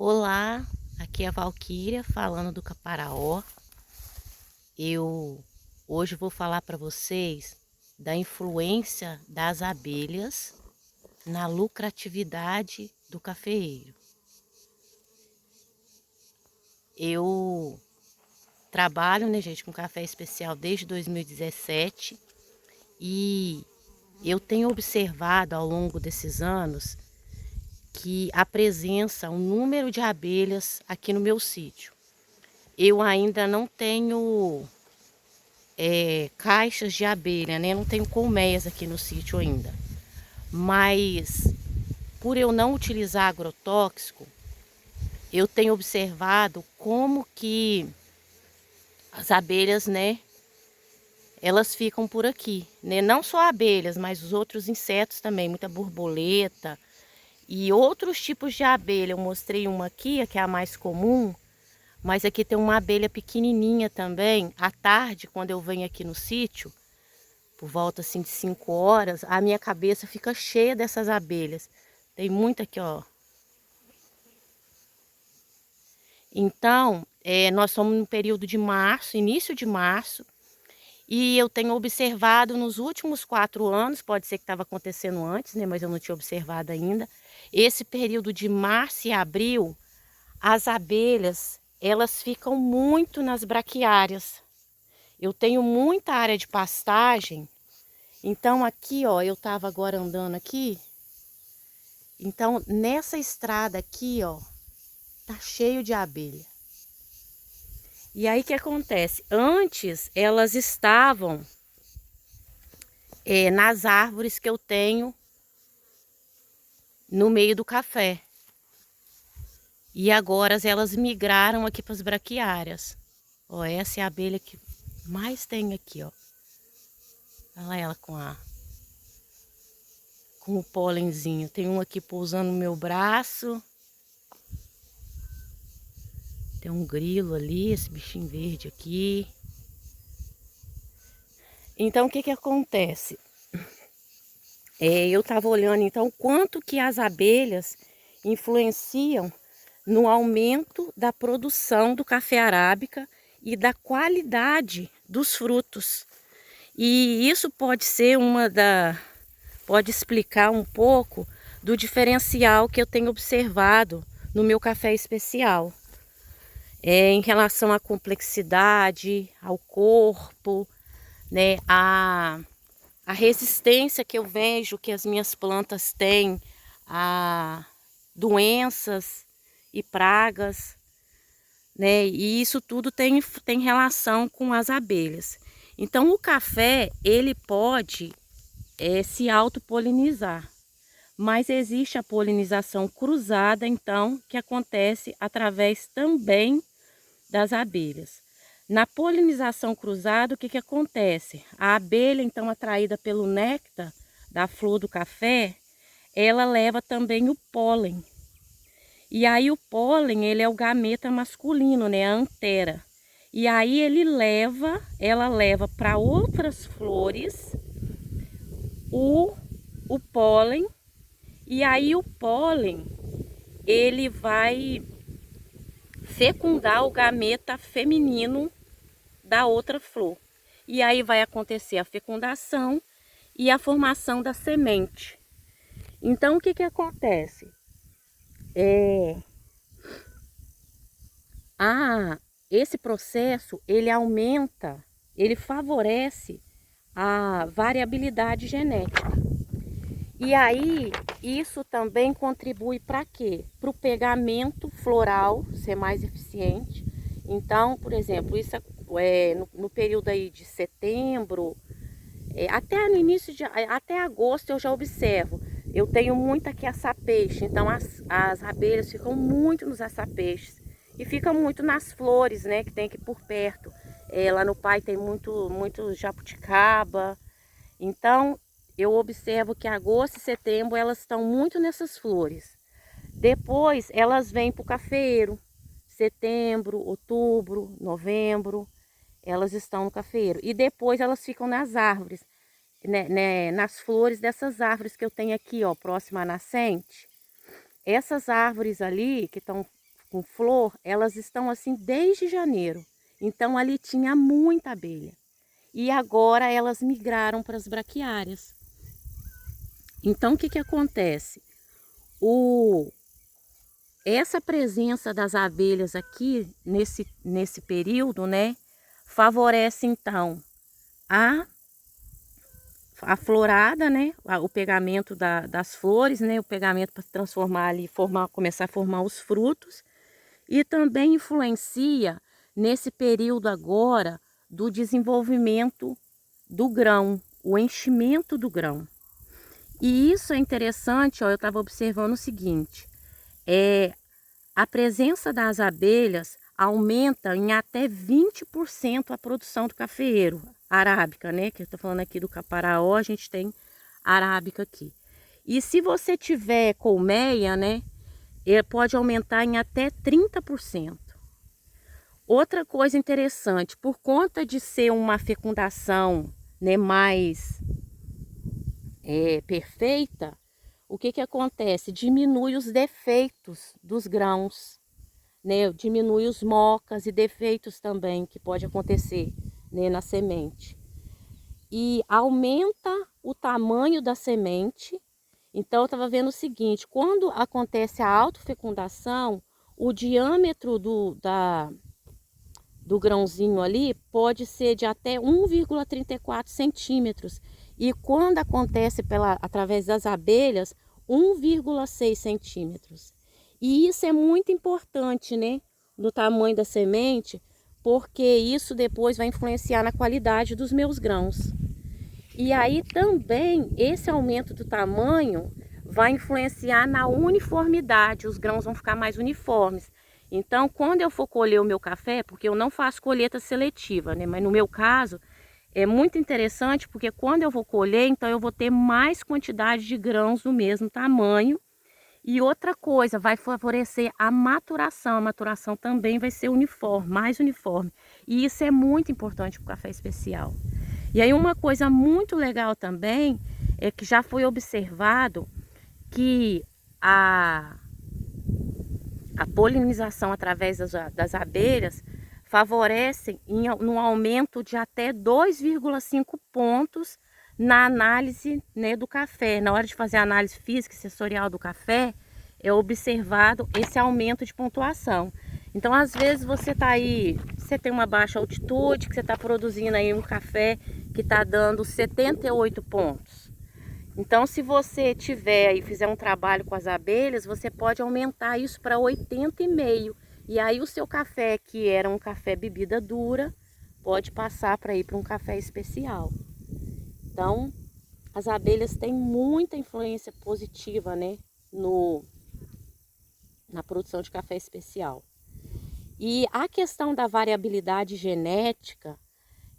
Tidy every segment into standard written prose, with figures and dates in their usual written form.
Olá, aqui é a Valquíria falando do Caparaó. Eu hoje vou falar para vocês da influência das abelhas na lucratividade do cafeeiro. Eu trabalho, né, gente, com café especial desde 2017 e eu tenho observado ao longo desses anos que a presença, o número de abelhas aqui no meu sítio. Eu ainda não tenho caixas de abelha, né? Não tenho colmeias aqui no sítio ainda. Mas por eu não utilizar agrotóxico, eu tenho observado como que as abelhas, né? Elas ficam por aqui, né? Não só abelhas, mas os outros insetos também, muita borboleta e outros tipos de abelha. Eu mostrei uma aqui, que é a mais comum, mas aqui tem uma abelha pequenininha também. À tarde, quando eu venho aqui no sítio, por volta assim de 5 horas, a minha cabeça fica cheia dessas abelhas. Tem muita aqui, ó. Então, nós estamos no período de março, início de março, e eu tenho observado nos últimos 4 anos, pode ser que estava acontecendo antes, né, mas eu não tinha observado ainda, esse período de março e abril, as abelhas, elas ficam muito nas braquiárias. Eu tenho muita área de pastagem, então aqui, ó, eu estava agora andando aqui. Então, nessa estrada aqui, ó, tá cheio de abelha. E aí, o que acontece? Antes, elas estavam nas árvores que eu tenho no meio do café. E agora elas migraram aqui para as braquiárias. Ó, essa é a abelha que mais tem aqui, ó. Olha ela com o pólenzinho. Tem um aqui pousando no meu braço. Tem um grilo ali, esse bichinho verde aqui. Então, o que que acontece? Eu estava olhando, então, quanto que as abelhas influenciam no aumento da produção do café arábica e da qualidade dos frutos. E isso pode ser pode explicar um pouco do diferencial que eu tenho observado no meu café especial. Em relação à complexidade, ao corpo, né, a resistência que eu vejo que as minhas plantas têm a doenças e pragas, né? E isso tudo tem relação com as abelhas. Então, o café, ele pode se autopolinizar, mas existe a polinização cruzada, então, que acontece através também das abelhas. Na polinização cruzada, o que que acontece? A abelha, então, atraída pelo néctar da flor do café, ela leva também o pólen. E aí o pólen, ele é o gameta masculino, né, a antera. E aí ela leva para outras flores o pólen. E aí o pólen, ele vai fecundar o gameta feminino da outra flor. E aí vai acontecer a fecundação e a formação da semente. Então, o que que acontece? Esse processo, ele aumenta, ele favorece a variabilidade genética. E aí, isso também contribui para quê? Para o pegamento floral ser mais eficiente. Então, por exemplo, isso no período aí de setembro, até no início até agosto eu já observo. Eu tenho muito aqui açapeixe, então as abelhas ficam muito nos açapeixes e ficam muito nas flores, né, que tem aqui por perto. Lá no pai tem muito jabuticaba. Então, eu observo que agosto e setembro elas estão muito nessas flores. Depois elas vêm para o cafeeiro. Setembro, outubro, novembro, elas estão no cafeeiro. E depois elas ficam nas árvores, né, nas flores dessas árvores que eu tenho aqui, ó, próxima à nascente. Essas árvores ali, que estão com flor, elas estão assim desde janeiro. Então ali tinha muita abelha. E agora elas migraram para as braquiárias. Então o que acontece? Essa presença das abelhas aqui nesse período, né, favorece então a florada, né, o pegamento das flores, né, o pegamento para transformar ali, começar a formar os frutos, e também influencia nesse período agora do desenvolvimento do grão, o enchimento do grão. E isso é interessante, ó, eu estava observando o seguinte, a presença das abelhas aumenta em até 20% a produção do cafeeiro arábica, né? Que eu estou falando aqui do caparaó, a gente tem arábica aqui. E se você tiver colmeia, né? Ele pode aumentar em até 30%. Outra coisa interessante, por conta de ser uma fecundação, né, mais perfeita, o que acontece? Diminui os defeitos dos grãos, né? Diminui os mocas e defeitos também que pode acontecer, né, na semente. E aumenta o tamanho da semente. Então eu estava vendo o seguinte, quando acontece a autofecundação, o diâmetro do grãozinho ali pode ser de até 1,34 centímetros. E quando acontece através das abelhas, 1,6 centímetros. E isso é muito importante, né? No tamanho da semente, porque isso depois vai influenciar na qualidade dos meus grãos. E aí também esse aumento do tamanho vai influenciar na uniformidade, os grãos vão ficar mais uniformes. Então, quando eu for colher o meu café, porque eu não faço colheita seletiva, né? Mas no meu caso, é muito interessante porque quando eu vou colher, então eu vou ter mais quantidade de grãos do mesmo tamanho. E outra coisa, vai favorecer a maturação também vai ser uniforme, mais uniforme. E isso é muito importante para o café especial. E aí uma coisa muito legal também é que já foi observado que a polinização através das abelhas favorecem no aumento de até 2,5 pontos na análise, né, do café. Na hora de fazer a análise física e sensorial do café, é observado esse aumento de pontuação. Então, às vezes você está aí, você tem uma baixa altitude, que você está produzindo aí um café que está dando 78 pontos. Então, se você tiver e fizer um trabalho com as abelhas, você pode aumentar isso para 80,5. E aí o seu café, que era um café bebida dura, pode passar para ir para um café especial. Então, as abelhas têm muita influência positiva, né, na produção de café especial. E a questão da variabilidade genética,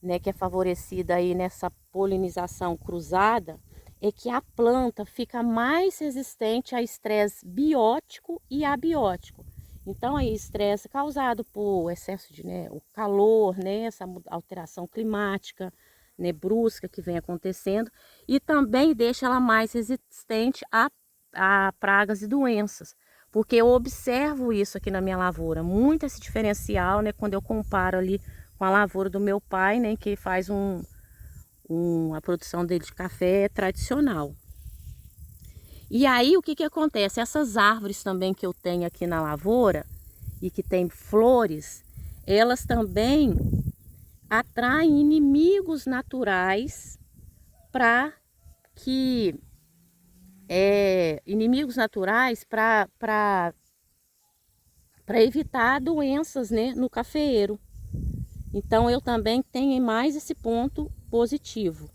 né, que é favorecida aí nessa polinização cruzada, é que a planta fica mais resistente a estresse biótico e abiótico. Então, aí estresse causado por excesso de, né, o calor, né, essa alteração climática, né, brusca que vem acontecendo, e também deixa ela mais resistente a pragas e doenças. Porque eu observo isso aqui na minha lavoura, muito esse diferencial, né, quando eu comparo ali com a lavoura do meu pai, né, que faz a produção dele de café tradicional. E aí o que acontece? Essas árvores também que eu tenho aqui na lavoura e que tem flores, elas também atraem inimigos naturais para evitar doenças, né, no cafeeiro. Então eu também tenho mais esse ponto positivo.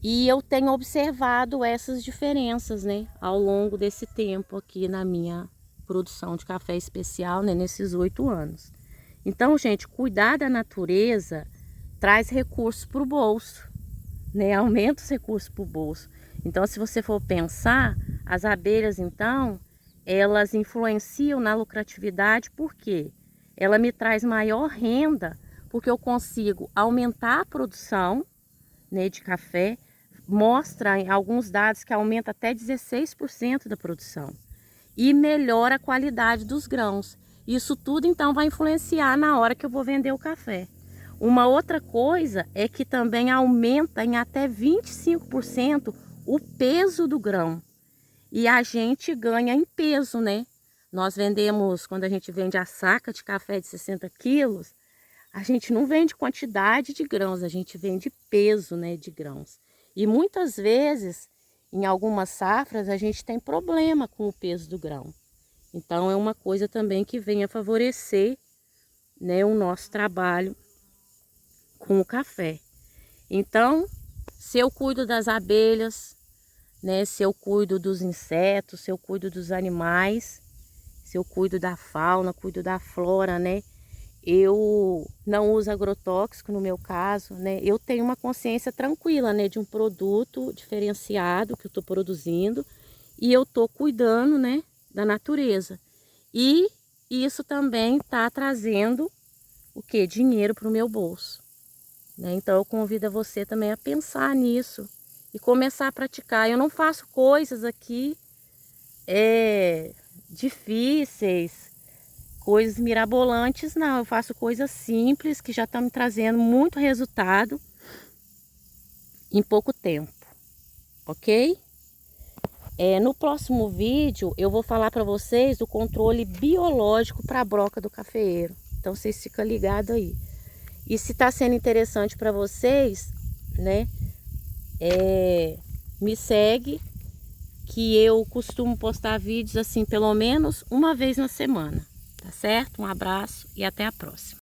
E eu tenho observado essas diferenças, né, ao longo desse tempo aqui na minha produção de café especial, né, nesses 8 anos. Então, gente, cuidar da natureza traz recursos para o bolso, né, aumenta os recursos para o bolso. Então, se você for pensar, as abelhas, então, elas influenciam na lucratividade, por quê? Ela me traz maior renda, porque eu consigo aumentar a produção, né, de café. Mostra em alguns dados que aumenta até 16% da produção. e melhora a qualidade dos grãos. Isso tudo então vai influenciar na hora que eu vou vender o café. Uma outra coisa é que também aumenta em até 25% o peso do grão. E a gente ganha em peso, né? Nós vendemos, quando a gente vende a saca de café de 60 quilos, a gente não vende quantidade de grãos, a gente vende peso, né, de grãos. E muitas vezes, em algumas safras, a gente tem problema com o peso do grão. Então é uma coisa também que vem a favorecer, né, o nosso trabalho com o café. Então, se eu cuido das abelhas, né, se eu cuido dos insetos, se eu cuido dos animais, se eu cuido da fauna, cuido da flora, né, eu não uso agrotóxico no meu caso, né, eu tenho uma consciência tranquila, né, de um produto diferenciado que eu estou produzindo e eu estou cuidando, né, da natureza. E isso também está trazendo o que? Dinheiro para o meu bolso. Né? Então eu convido você também a pensar nisso e começar a praticar. Eu não faço coisas aqui difíceis, coisas mirabolantes, não. Eu faço coisas simples que já estão me trazendo muito resultado em pouco tempo, ok? No próximo vídeo eu vou falar para vocês do controle biológico para a broca do cafeeiro. Então vocês ficam ligados aí. E se está sendo interessante para vocês, né, me segue, que eu costumo postar vídeos assim pelo menos uma vez na semana, tá certo? Um abraço e até a próxima.